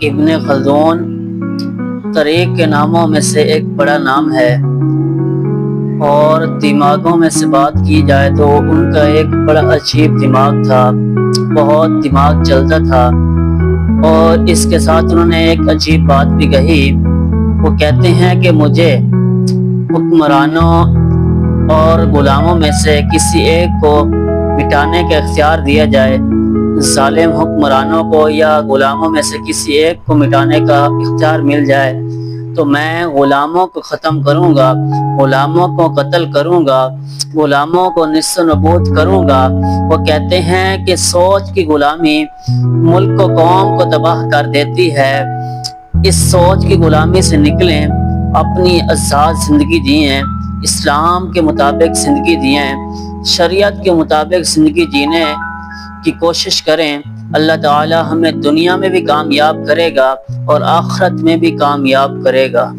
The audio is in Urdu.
ابن خلدون طریق کے ناموں میں سے ایک بڑا نام ہے، اور دماغوں میں سے بات کی جائے تو ان کا ایک بڑا عجیب دماغ تھا، بہت دماغ چلتا تھا۔ اور اس کے ساتھ انہوں نے ایک عجیب بات بھی کہی۔ وہ کہتے ہیں کہ مجھے حکمرانوں اور غلاموں میں سے کسی ایک کو مٹانے کا اختیار دیا جائے، ظالم حکمرانوں کو یا غلاموں میں سے کسی ایک کو مٹانے کا اختیار مل جائے تو میں غلاموں کو ختم کروں گا، غلاموں کو قتل کروں گا، غلاموں کو نصف نبود کروں گا۔ وہ کہتے ہیں کہ سوچ کی غلامی ملک و قوم کو تباہ کر دیتی ہے۔ اس سوچ کی غلامی سے نکلیں، اپنی آزاد زندگی جئیں، اسلام کے مطابق زندگی جئیں، شریعت کے مطابق زندگی جینے کی کوشش کریں۔ اللہ تعالی ہمیں دنیا میں بھی کامیاب کرے گا اور آخرت میں بھی کامیاب کرے گا۔